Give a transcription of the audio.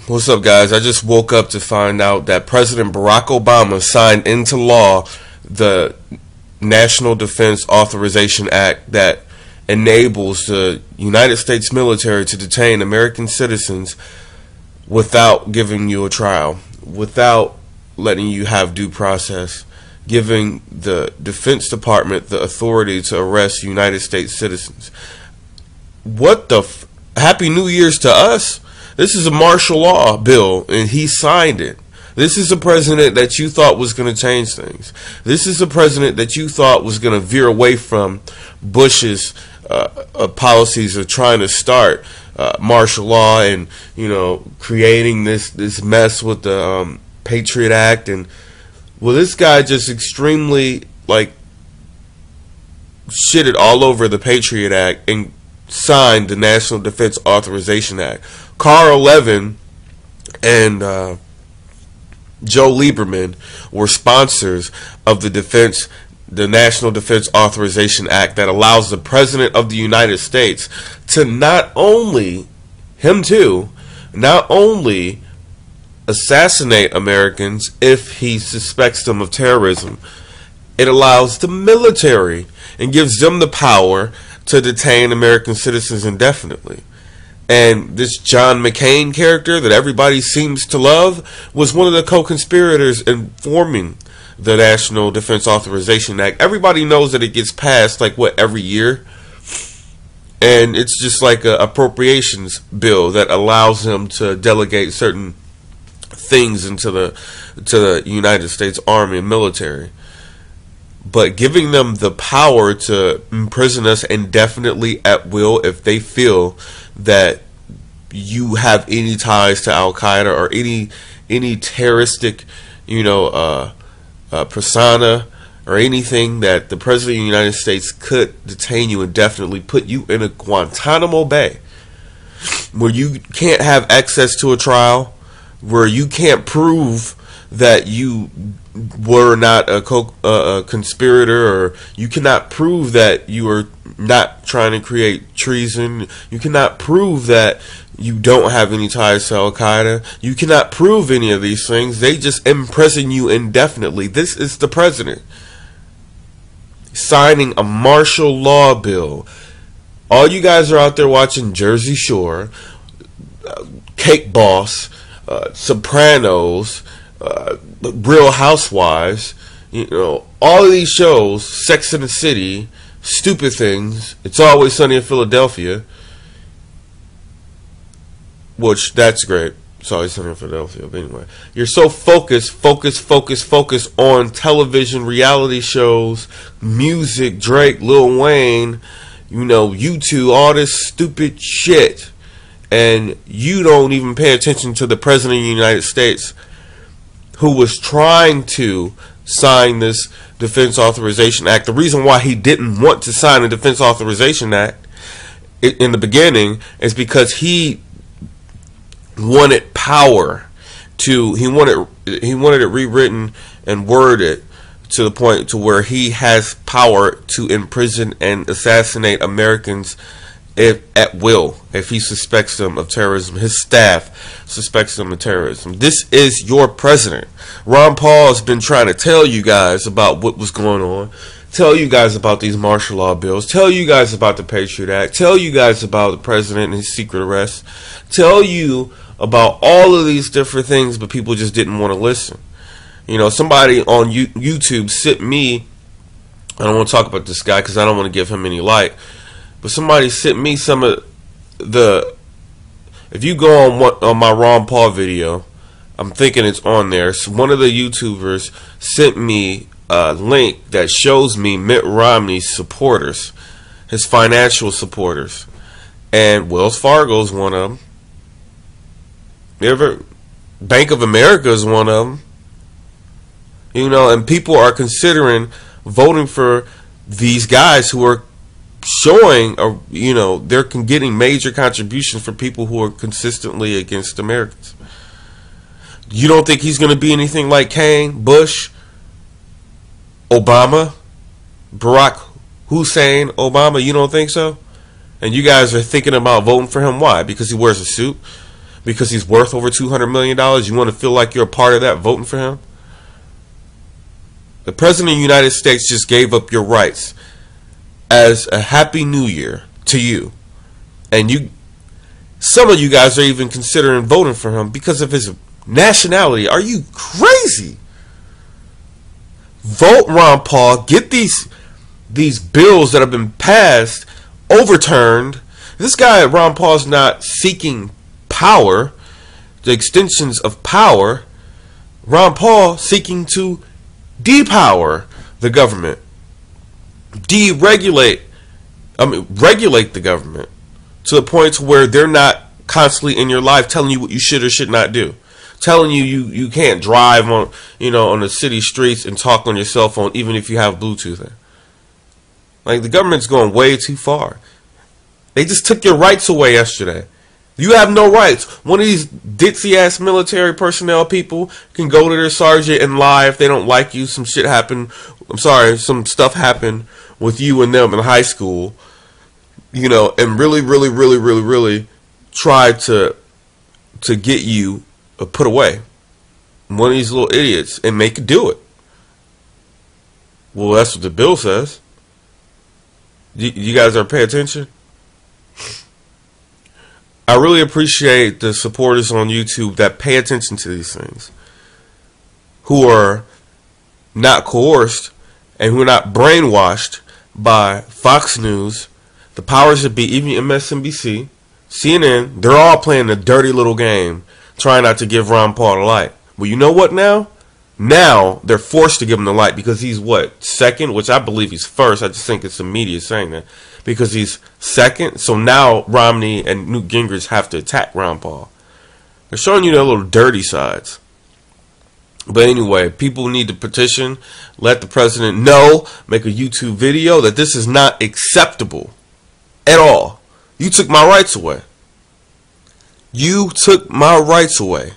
What's up, guys? I just woke up to find out that President Barack Obama signed into law the National Defense Authorization Act that enables the United States military to detain American citizens without giving you a trial, without letting you have due process, giving the Defense Department the authority to arrest United States citizens. What the Happy New Year's to us. This is a martial law bill, and he signed it. This is a president that you thought was going to change things. This is a president that you thought was going to veer away from Bush's policies of trying to start martial law and, you know, creating this mess with the Patriot Act. And well, this guy just extremely shitted all over the Patriot Act and signed the National Defense Authorization Act. Carl Levin and Joe Lieberman were sponsors of the National Defense Authorization Act that allows the President of the United States to not only assassinate Americans if he suspects them of terrorism. It allows the military and gives them the power to detain American citizens indefinitely. And this John McCain character that everybody seems to love was one of the co-conspirators in forming the National Defense Authorization Act. Everybody knows that it gets passed every year, and it's just like an appropriations bill that allows him to delegate certain things into the United States Army and military. But giving them the power to imprison us indefinitely at will if they feel that you have any ties to Al Qaeda or any terroristic, persona or anything, that the President of the United States could detain you indefinitely, put you in a Guantanamo Bay where you can't have access to a trial, where you can't prove that you were not a conspirator, or you cannot prove that you are not trying to create treason. You cannot prove that you don't have any ties to Al Qaeda. You cannot prove any of these things. They just imprison you indefinitely. This is the president signing a martial law bill. All you guys are out there watching Jersey Shore, Cake Boss, Sopranos, Real Housewives, all of these shows, Sex and the City, Stupid Things, It's Always Sunny in Philadelphia, which that's great. It's Always Sunny in Philadelphia. But anyway, you're so focused on television, reality shows, music, Drake, Lil Wayne, U2, all this stupid shit, and you don't even pay attention to the President of the United States, who was trying to sign this Defense Authorization Act. The reason why he didn't want to sign the Defense Authorization Act in the beginning is because he wanted power he wanted it rewritten and worded to the point to where he has power to imprison and assassinate Americans at will, if he suspects them of terrorism. His staff suspects them of terrorism. This is your president. Ron Paul has been trying to tell you guys about what was going on, tell you guys about these martial law bills, tell you guys about the Patriot Act, tell you guys about the president and his secret arrest, tell you about all of these different things, but people just didn't want to listen. Somebody on YouTube sent me, I don't want to talk about this guy because I don't want to give him any light, but somebody sent me some of if you go on my Ron Paul video, I'm thinking it's on there. So one of the YouTubers sent me a link that shows me Mitt Romney's supporters, his financial supporters, and Wells Fargo is one of them. Bank of America is one of them. And people are considering voting for these guys who are showing, they're getting major contributions for people who are consistently against Americans. You don't think he's going to be anything like Kane, Bush, Obama, Barack Hussein Obama? You don't think so? And you guys are thinking about voting for him. Why? Because he wears a suit? because he's worth over $200 million. You want to feel like you're a part of that voting for him? The President of the United States just gave up your rights as a Happy New Year to you. And some of you guys are even considering voting for him because of his nationality. Are you crazy? Vote Ron Paul. Get these bills that have been passed overturned. This guy, Ron Paul, is not seeking power, the extensions of power. Ron Paul seeking to depower the government, regulate the government to the point where they're not constantly in your life telling you what you should or should not do, telling you can't drive on the city streets and talk on your cell phone even if you have Bluetooth in. Like, the government's going way too far. They just took your rights away yesterday. You have no rights. One of these ditzy ass military personnel people can go to their sergeant and lie if they don't like you. Some shit happened. Some stuff happened with you and them in high school. And really try to get you put away. One of these little idiots, and make you do it. Well, that's what the bill says. You guys are paying attention? I really appreciate the supporters on YouTube that pay attention to these things, who are not coerced and who are not brainwashed by Fox News, the powers that be, even MSNBC, CNN. They're all playing a dirty little game, trying not to give Ron Paul the light. Well, you know what now? Now they're forced to give him the light because he's what, second? Which I believe he's first. I just think it's the media saying that. Because he's second. So now Romney and Newt Gingrich have to attack Ron Paul. They're showing you their little dirty sides. But anyway, people need to petition. Let the president know. Make a YouTube video that this is not acceptable at all. You took my rights away. You took my rights away.